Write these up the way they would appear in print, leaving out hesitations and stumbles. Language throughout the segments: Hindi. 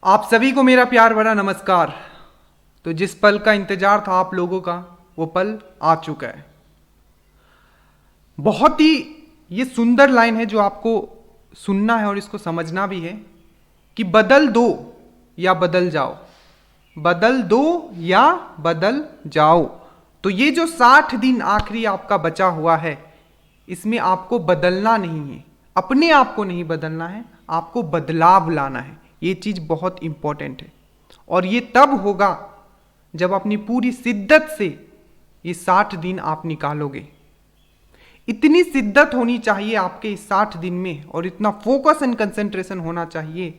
आप सभी को मेरा प्यार भरा नमस्कार। तो जिस पल का इंतजार था आप लोगों का, वो पल आ चुका है। बहुत ही ये सुंदर लाइन है जो आपको सुनना है और इसको समझना भी है कि बदल दो या बदल जाओ, बदल दो या बदल जाओ। तो ये जो 60 दिन आखिरी आपका बचा हुआ है, इसमें आपको बदलना नहीं है, अपने आप को नहीं बदलना है, आपको बदलाव लाना है। ये चीज़ बहुत इंपॉर्टेंट है और ये तब होगा जब अपनी पूरी शिद्दत से ये 60 दिन आप निकालोगे। इतनी शिद्दत होनी चाहिए आपके इस 60 दिन में और इतना फोकस एंड कंसंट्रेशन होना चाहिए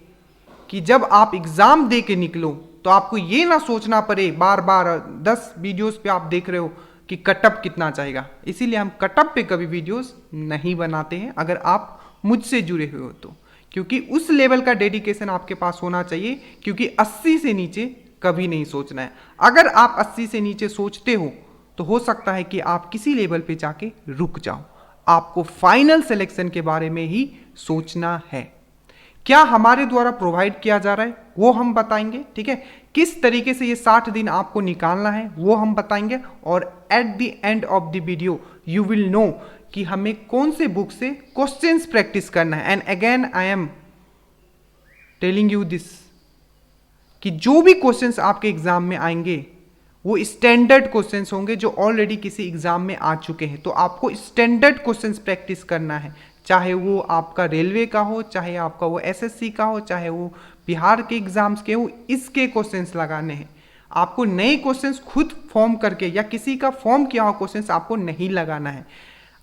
कि जब आप एग्जाम दे के निकलो तो आपको ये ना सोचना पड़े बार बार 10 वीडियोस पे आप देख रहे हो कि कटअप कितना चाहेगा। इसीलिए हम कटअप पे कभी वीडियोस नहीं बनाते हैं अगर आप मुझसे जुड़े हुए हो तो, क्योंकि उस लेवल का डेडिकेशन आपके पास होना चाहिए। क्योंकि 80 से नीचे कभी नहीं सोचना है। अगर आप 80 से नीचे सोचते हो तो हो सकता है कि आप किसी लेवल पे जाके रुक जाओ। आपको फाइनल सिलेक्शन के बारे में ही सोचना है। क्या हमारे द्वारा प्रोवाइड किया जा रहा है वो हम बताएंगे, ठीक है। किस तरीके से ये 60 दिन आपको निकालना है वो हम बताएंगे और at the end of the video you will know कि हमें कौन से बुक से क्वेश्चंस प्रैक्टिस करना है। And again I am telling you this कि जो भी क्वेश्चंस आपके एग्जाम में आएंगे वो स्टैंडर्ड क्वेश्चंस होंगे जो ऑलरेडी किसी एग्जाम में आ चुके हैं। तो आपको स्टैंडर्ड क्वेश्चंस प्रैक्टिस करना है, चाहे वो आपका रेलवे का हो, चाहे आपका वो एसएससी का हो, चाहे वो बिहार के एग्जाम्स के हो, इसके क्वेश्चंस लगाने हैं। आपको नए क्वेश्चंस खुद फॉर्म करके या किसी का फॉर्म किया हुआ क्वेश्चंस आपको नहीं लगाना है।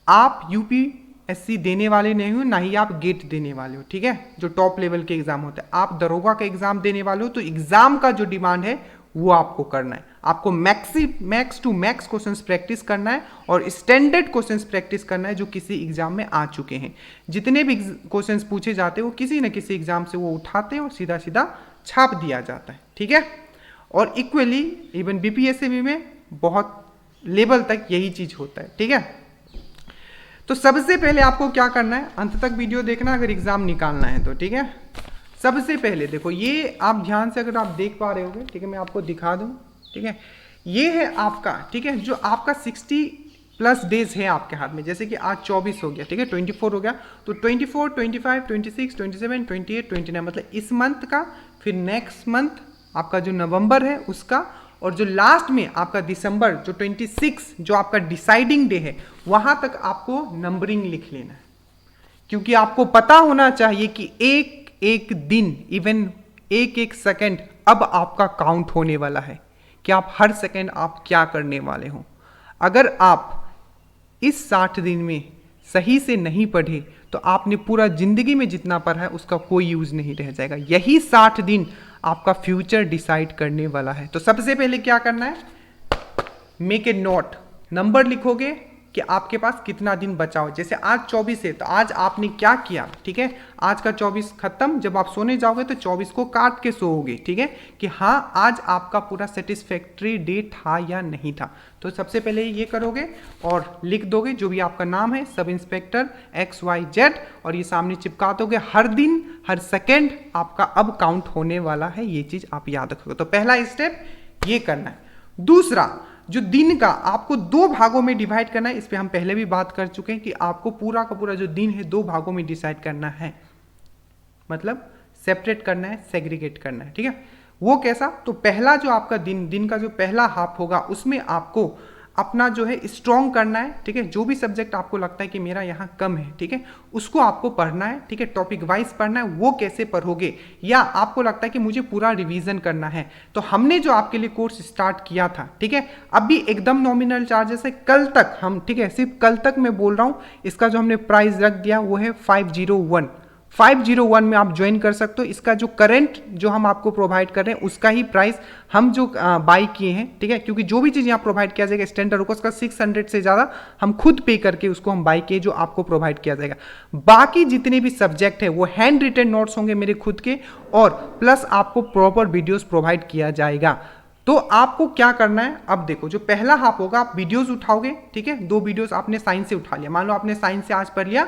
आप यूपीएससी देने वाले नहीं हो, ना ही आप गेट देने वाले हो, ठीक है, जो टॉप लेवल के एग्जाम होते हैं। आप दरोगा का एग्जाम देने वाले हो तो एग्जाम का जो डिमांड है वो आपको करना है। आपको max to max questions practice करना है और स्टैंडर्ड क्वेश्चंस प्रैक्टिस करना है जो किसी एग्जाम में आ चुके हैं। जितने भी क्वेश्चंस पूछे जाते हैं वो किसी न किसी एग्जाम से वो उठाते हैं और सीधा सीधा छाप दिया जाता है, ठीक है। और इक्वली इवन बीपीएससी में बहुत लेवल तक यही चीज होता है, ठीक है। तो सबसे पहले आपको क्या करना है, अंत तक वीडियो देखना अगर एग्जाम निकालना है तो, ठीक है। सबसे पहले देखो, ये आप ध्यान से अगर आप देख पा रहे होगे, ठीक है, मैं आपको दिखा दूं, ठीक है। ये है आपका, ठीक है, जो आपका 60+ डेज है आपके हाथ में। जैसे कि आज 24 हो गया, ठीक है, 24 हो गया, तो 24, 25, 26, 27, 28, 29 मतलब इस मंथ का, फिर नेक्स्ट मंथ आपका जो नवंबर है उसका, और जो लास्ट में आपका दिसंबर जो 26 जो आपका डिसाइडिंग डे है वहां तक आपको नंबरिंग लिख लेना है। क्योंकि आपको पता होना चाहिए कि एक एक दिन, इवन एक एक सेकंड अब आपका काउंट होने वाला है कि आप हर सेकंड आप क्या करने वाले हो। अगर आप इस 60 दिन में सही से नहीं पढ़े तो आपने पूरा जिंदगी में जितना पढ़ा है उसका कोई यूज नहीं रह जाएगा। यही 60 दिन आपका फ्यूचर डिसाइड करने वाला है। तो सबसे पहले क्या करना है, मेक ए नोट, नंबर लिखोगे कि आपके पास कितना दिन बचा हो। जैसे आज 24 है तो आज आपने क्या किया, ठीक है, आज का 24 खत्म, जब आप सोने जाओगे तो 24 को काट के सोओगे, ठीक है, कि हाँ आज आपका पूरा सेटिस्फैक्ट्री डे था या नहीं था। तो सबसे पहले ये करोगे और लिख दोगे जो भी आपका नाम है, सब इंस्पेक्टर XYZ, और ये सामने चिपका दोगे। हर दिन हर सेकेंड आपका अब काउंट होने वाला है, ये चीज आप याद रखोगे। तो पहला स्टेप ये करना है। दूसरा, जो दिन का आपको 2 भागों में डिवाइड करना है, इस पे हम पहले भी बात कर चुके हैं कि आपको पूरा का पूरा जो दिन है 2 भागों में डिसाइड करना है, मतलब सेपरेट करना है, सेग्रीगेट करना है, ठीक है। वो कैसा, तो पहला जो आपका दिन का जो पहला हाफ होगा उसमें आपको अपना जो है स्ट्रॉन्ग करना है, ठीक है। जो भी सब्जेक्ट आपको लगता है कि मेरा यहाँ कम है, ठीक है, उसको आपको पढ़ना है, ठीक है, टॉपिक वाइज पढ़ना है। वो कैसे पढ़ोगे, या आपको लगता है कि मुझे पूरा रिवीजन करना है, तो हमने जो आपके लिए कोर्स स्टार्ट किया था, ठीक है, अभी एकदम नॉमिनल चार्जेस है, कल तक हम, ठीक है, सिर्फ कल तक मैं बोल रहा हूँ, इसका जो हमने प्राइस रख दिया वो है 501 में आप ज्वाइन कर सकते हो। इसका जो करंट जो हम आपको प्रोवाइड कर रहे हैं उसका ही प्राइस हम जो बाई किए हैं, ठीक है, क्योंकि जो भी चीज़ यहाँ प्रोवाइड किया जाएगा स्टैंडर्ड होगा उसका 600 से ज़्यादा हम खुद पे करके उसको हम बाई किए, जो आपको प्रोवाइड किया जाएगा। बाकी जितने भी सब्जेक्ट है वो हैंड रिटन नोट्स होंगे मेरे खुद के, और प्लस आपको प्रॉपर वीडियोस प्रोवाइड किया जाएगा। तो आपको क्या करना है, अब देखो जो पहला हाफ होगा आप वीडियोस उठाओगे, ठीक है, 2 वीडियोस आपने साइंस से उठा लिया, मान लो आपने साइंस से आज पढ़ लिया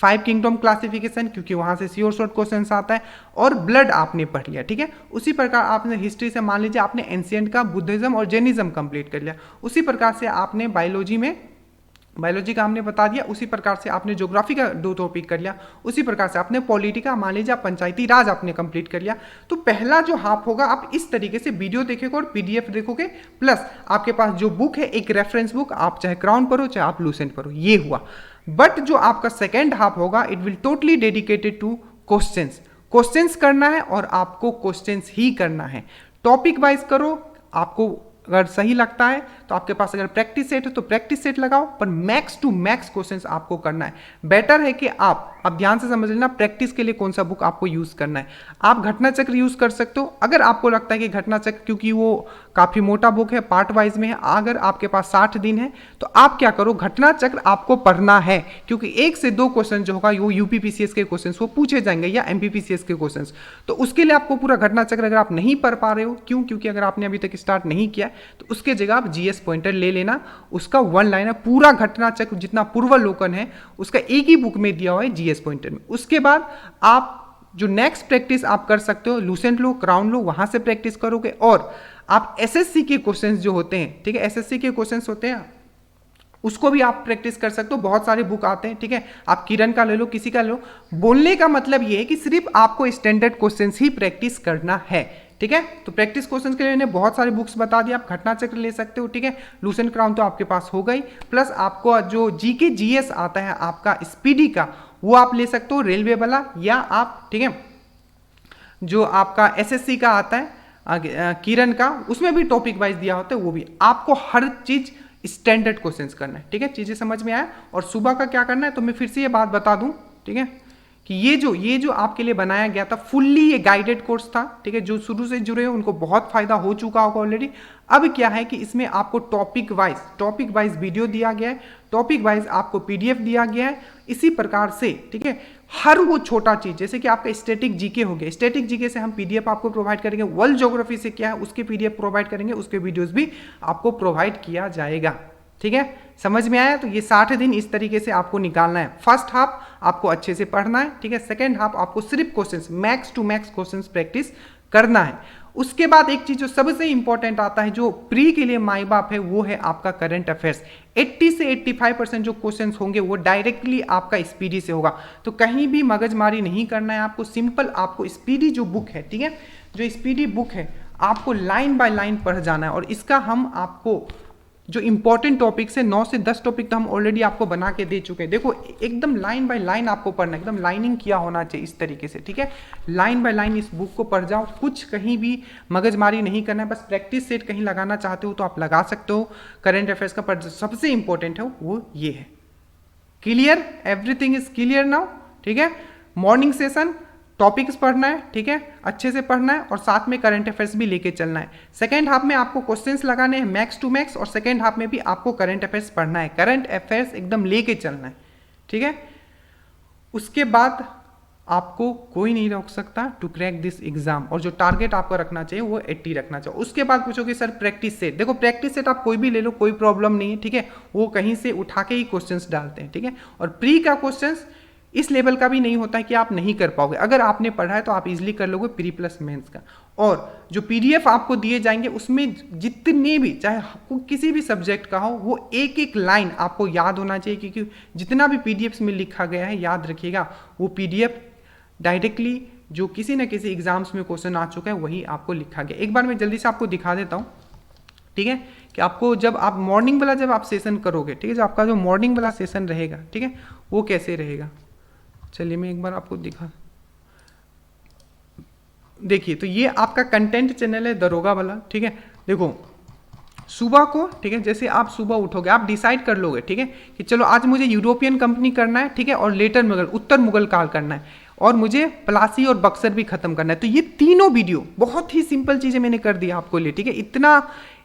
5 किंगडम क्लासिफिकेशन, क्योंकि वहां से श्योर शॉर्ट क्वेश्चन आता है, और ब्लड आपने पढ़ लिया, ठीक है। उसी प्रकार आपने हिस्ट्री से मान लीजिए आपने एंशिएंट का बुद्धिज्म और जैनिज्म कंप्लीट कर लिया, उसी प्रकार से आपने बायोलॉजी का हमने बता दिया, उसी प्रकार से आपने ज्योग्राफी का 2 टॉपिक कर लिया, उसी प्रकार से आपने पॉलिटी का मान लीजिए पंचायती राज आपने कंप्लीट कर लिया। तो पहला जो हाफ होगा आप इस तरीके से वीडियो देखोगे और पीडीएफ देखोगे, प्लस आपके पास जो बुक है एक रेफरेंस बुक, आप चाहे क्राउन पढ़ो चाहे आप लूसेंट पढ़ो, ये हुआ। बट जो आपका सेकेंड हाफ होगा it will totally dedicated two questions करना है, और आपको क्वेश्चंस ही करना है, टॉपिक वाइज करो। आपको अगर सही लगता है तो आपके पास अगर प्रैक्टिस सेट है तो प्रैक्टिस सेट लगाओ, पर मैक्स टू मैक्स क्वेश्चंस आपको करना है। बेटर है कि आप ध्यान से समझ लेना प्रैक्टिस के लिए कौन सा बुक आपको यूज करना है। आप घटना चक्र यूज कर सकते हो, अगर आपको लगता है कि घटना चक्र, क्योंकि वो काफी मोटा बुक है, पार्ट वाइज में है, अगर आपके पास 60 दिन है तो आप क्या करो, घटना चक्र आपको पढ़ना है, क्योंकि 1 से 2 क्वेश्चन जो होगा वो यूपीपीसीएस के क्वेश्चन वो पूछे जाएंगे, या एमपीपीसीएस के क्वेश्चन। तो उसके लिए आपको पूरा घटना चक्र अगर आप नहीं पढ़ पा रहे हो, क्योंकि अगर आपने अभी तक स्टार्ट नहीं किया तो उसके जगह आप जीएस पॉइंटर ले लेना, उसका 1 लाइन है, पूरा घटना चक्र जितना पूर्वावलोकन है उसका एक ही बुक में दिया हुआ है जीएस पॉइंटर में। उसके बाद आप जो नेक्स्ट प्रैक्टिस आप कर सकते हो, लूसेंट लो, क्राउन लो, वहां से प्रैक्टिस करोगे, और आप एसएससी के क्वेश्चंस जो होते हैं, ठीक है, एसएससी के क्वेश्चंस होते हैं उसको भी आप प्रैक्टिस कर सकते हो, बहुत सारे बुक आते हैं, ठीक है, आप किरण का ले लो, किसी का ले लो। बोलने का मतलब ये है कि सिर्फ आपको स्टैंडर्ड क्वेश्चंस ही प्रैक्टिस करना है, ठीक है। तो प्रैक्टिस क्वेश्चंस के लिए मैंने बहुत सारे बुक्स बता दिया, आप घटना चक्र ले सकते हो, ठीक है, लूसेंट क्राउन तो आपके पास हो गई, प्लस आपको जो जीके जीएस आता है आपका स्पीडी का वो आप ले सकते हो, रेलवे वाला, या आप, ठीक है, जो आपका एसएससी का आता है किरण का, उसमें भी टॉपिक वाइज दिया होता है, वो भी आपको हर चीज स्टैंडर्ड क्वेश्चंस करना है, ठीक है। चीजें समझ में आया। और सुबह का क्या करना है, तो मैं फिर से ये बात बता दूं, ठीक है, कि ये जो आपके लिए बनाया गया था फुल्ली ये गाइडेड कोर्स था, ठीक है, जो शुरू से जुड़े हो उनको बहुत फायदा हो चुका होगा ऑलरेडी। अब क्या है कि इसमें आपको टॉपिक वाइज वीडियो दिया गया है, टॉपिक वाइज आपको पीडीएफ दिया गया है, इसी प्रकार से, ठीक है, हर वो छोटा चीज, जैसे कि आपका स्टैटिक जीके हो गया, स्टैटिक जीके से हम पीडीएफ आपको प्रोवाइड करेंगे, वर्ल्ड ज्योग्राफी से क्या है उसके पीडीएफ प्रोवाइड करेंगे, उसके वीडियोस भी आपको प्रोवाइड किया जाएगा, ठीक है। समझ में आया। तो ये 60 दिन इस तरीके से आपको निकालना है। फर्स्ट हाफ आपको अच्छे से पढ़ना है, ठीक है, सेकेंड हाफ आपको सिर्फ questions, max to max questions practice करना है। उसके बाद एक चीज जो सबसे इंपॉर्टेंट आता है, जो प्री के लिए माई बाप है, वो है आपका करंट अफेयर्स। 80 से 85% जो क्वेश्चंस होंगे वो डायरेक्टली आपका स्पीडी से होगा, तो कहीं भी मगजमारी नहीं करना है आपको, सिंपल आपको स्पीडी जो बुक है, ठीक है, जो स्पीडी बुक है आपको लाइन बाय लाइन पढ़ जाना है। और इसका हम आपको जो इंपॉर्टेंट टॉपिक्स है 9 से 10 टॉपिक तो हम ऑलरेडी आपको बना के दे चुके हैं। देखो एकदम लाइन बाय लाइन आपको पढ़ना है, एकदम लाइनिंग किया होना चाहिए इस तरीके से, ठीक है, लाइन बाय लाइन इस बुक को पढ़ जाओ, कुछ कहीं भी मगजमारी नहीं करना है, बस प्रैक्टिस सेट कहीं लगाना चाहते हो तो आप लगा सकते हो करंट अफेयर्स का, पर सबसे इंपॉर्टेंट है वो ये है। Clear, everything is clear now, ठीक है। मॉर्निंग सेशन टॉपिक्स पढ़ना है, ठीक है, अच्छे से पढ़ना है, और साथ में करंट अफेयर्स भी लेके चलना है। सेकंड हाफ में आपको क्वेश्चंस लगाने हैं मैक्स टू मैक्स, और सेकंड हाफ में भी आपको करंट अफेयर्स पढ़ना है, करंट अफेयर्स एकदम लेके चलना है, ठीक है। उसके बाद आपको कोई नहीं रोक सकता टू क्रैक दिस एग्जाम, और जो टारगेट आपको रखना चाहिए वो 80 रखना चाहिए। उसके बाद पूछोगे सर प्रैक्टिस सेट, देखो प्रैक्टिस सेट आप कोई भी ले लो, कोई प्रॉब्लम नहीं है, ठीक है, वो कहीं से उठा के ही क्वेश्चंस डालते हैं, ठीक है। और प्री का क्वेश्चंस इस लेवल का भी नहीं होता है कि आप नहीं कर पाओगे, अगर आपने पढ़ा है तो आप इजीली कर लोगे प्री प्लस मेंस का। और जो पीडीएफ आपको दिए जाएंगे उसमें जितने भी, चाहे किसी भी सब्जेक्ट का हो, वो एक एक लाइन आपको याद होना चाहिए, क्योंकि जितना भी पीडीएफ में लिखा गया है याद रखिएगा, वो पीडीएफ डायरेक्टली जो किसी न किसी एग्जाम्स में क्वेश्चन आ चुका है वही आपको लिखा गया। एक बार मैं जल्दी से आपको दिखा देता हूँ, ठीक है, कि आपको जब आप मॉर्निंग वाला जब आप सेशन करोगे, ठीक है, जो आपका जो मॉर्निंग वाला सेशन रहेगा, ठीक है, वो कैसे रहेगा, चलिए मैं एक बार आपको दिखा, देखिए, तो ये आपका कंटेंट चैनल है दरोगा वाला, ठीक है। देखो सुबह को, ठीक है, जैसे आप सुबह उठोगे आप डिसाइड कर लोगे, ठीक है, कि चलो आज मुझे यूरोपियन कंपनी करना है, ठीक है, और लेटर मुगल, उत्तर मुगल काल करना है, और मुझे प्लासी और बक्सर भी खत्म करना है। तो ये तीनों वीडियो बहुत ही सिंपल चीजें मैंने कर दिया आपको लिए, ठीक है, इतना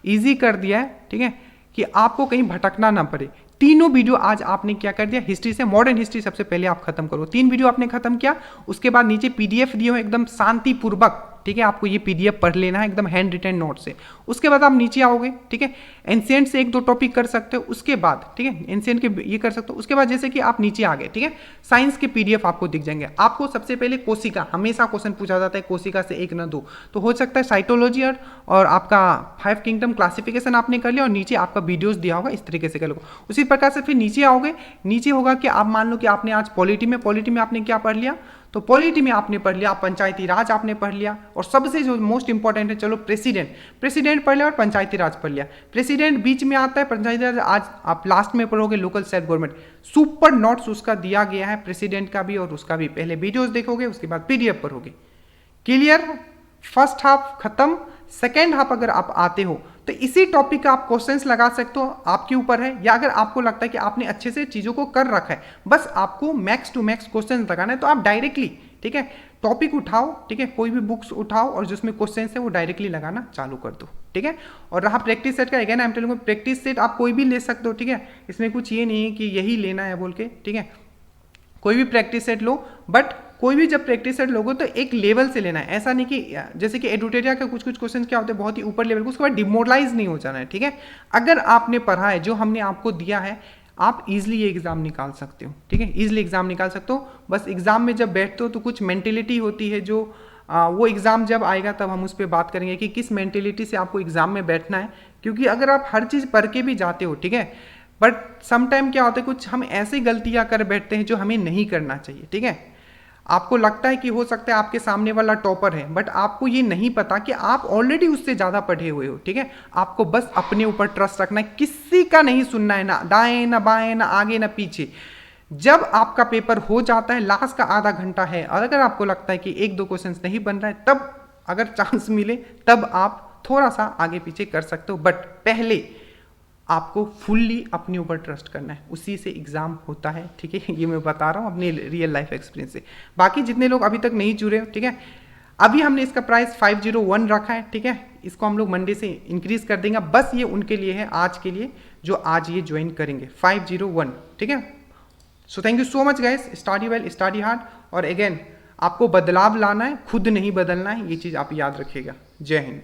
ईजी कर दिया है, ठीक है, कि आपको कहीं भटकना ना पड़े। तीनों वीडियो आज आपने क्या कर दिया, हिस्ट्री से, मॉडर्न हिस्ट्री सबसे पहले आप खत्म करो, 3 वीडियो आपने खत्म किया। उसके बाद नीचे पीडीएफ दिए हो एकदम शांतिपूर्वक, ठीक है, आपको ये PDF पढ़ लेना है एकदम हैंड रिटन नोट से। उसके बाद आप नीचे आओगे, ठीक है, एंशिएंट से 1-2 टॉपिक कर सकते हो, उसके बाद ठीक है एंशिएंट के ये कर सकते हो। उसके बाद जैसे कि आप नीचे आ गए, ठीक है, साइंस के PDF आपको दिख जाएंगे। आपको सबसे पहले कोशिका, हमेशा क्वेश्चन पूछा जाता है कोशिका से 1 न 2, तो हो सकता है साइटोलॉजी और आपका 5 किंगडम क्लासिफिकेशन आपने कर लिया और नीचे आपका वीडियोस दिया होगा, इस तरीके से कर लो। उसी प्रकार से फिर नीचे आओगे, नीचे होगा कि आप मान लो कि आपने आज पॉलिटी में आपने क्या पढ़ लिया, तो पॉलिटी में आपने पढ़ लिया, पंचायती राज आपने पढ़ लिया, और सबसे जो मोस्ट इंपॉर्टेंट है, चलो प्रेसिडेंट पढ़ लिया और पंचायती राज पढ़ लिया। प्रेसिडेंट बीच में आता है, पंचायती राज आज आप लास्ट में पढ़ोगे, local self government. Super notes उसका दिया गया है, प्रेसिडेंट का भी और उसका भी। पहले वीडियोस देखोगे, उसके बाद PDF पढ़ोगे। क्लियर? फर्स्ट हाफ खत्म। सेकेंड हाफ अगर आप आते हो तो इसी टॉपिक का आप क्वेश्चंस लगा सकते हो, आपके ऊपर है। या अगर आपको लगता है कि आपने अच्छे से चीज़ों को कर रखा है, बस आपको मैक्स टू मैक्स क्वेश्चंस लगाना है, तो आप डायरेक्टली, ठीक है, टॉपिक उठाओ, ठीक है, कोई भी बुक्स उठाओ और जिसमें क्वेश्चंस है वो डायरेक्टली लगाना चालू कर दो, ठीक है। और रहा प्रैक्टिस सेट का, again I am telling you, practice set आप कोई भी ले सकते हो, ठीक है, इसमें कुछ ये नहीं है कि यही लेना है बोल के, ठीक है, कोई भी प्रैक्टिस सेट लो, बट कोई भी जब प्रैक्टिस सेट लोगे तो एक लेवल से लेना है। ऐसा नहीं कि जैसे कि एडुटेरिया के कुछ क्वेश्चन क्या होते हैं बहुत ही ऊपर लेवल के, उसके बाद डिमोरलाइज नहीं हो जाना है, ठीक है। अगर आपने पढ़ा है, जो हमने आपको दिया है, आप इजीली ये एग्जाम निकाल सकते हो, ठीक है, इजीली एग्जाम निकाल सकते हो। बस एग्जाम में जब बैठते हो तो कुछ मेंटेलिटी होती है, जो वो एग्जाम जब आएगा तब हम उस पर बात करेंगे कि किस मेंटेलिटी से आपको एग्जाम में बैठना है। क्योंकि अगर आप हर चीज़ पढ़ के भी जाते हो, ठीक है, बट समटाइम क्या होता है, कुछ हम ऐसी गलतियां कर बैठते हैं जो हमें नहीं करना चाहिए, ठीक है। आपको लगता है कि हो सकता है आपके सामने वाला टॉपर है, बट आपको ये नहीं पता कि आप ऑलरेडी उससे ज़्यादा पढ़े हुए हो, ठीक है। आपको बस अपने ऊपर ट्रस्ट रखना है, किसी का नहीं सुनना है, ना दाएं ना बाएं ना आगे ना पीछे। जब आपका पेपर हो जाता है, लास्ट का आधा घंटा है, और अगर आपको लगता है कि 1-2 क्वेश्चन नहीं बन रहा है, तब अगर चांस मिले तब आप थोड़ा सा आगे पीछे कर सकते हो, बट पहले आपको फुल्ली अपने ऊपर ट्रस्ट करना है, उसी से एग्जाम होता है, ठीक है। ये मैं बता रहा हूँ अपने रियल लाइफ एक्सपीरियंस से। बाकी जितने लोग अभी तक नहीं जुड़े हो, ठीक है, अभी हमने इसका प्राइस 501 रखा है, ठीक है, इसको हम लोग मंडे से इंक्रीज कर देंगे। बस ये उनके लिए है, आज के लिए, जो आज ये ज्वाइन करेंगे, 501, ठीक है। So thank you so much guys, study well study hard. और अगेन आपको बदलाव लाना है, खुद नहीं बदलना है, ये चीज़ आप याद रखिएगा। जय हिंद।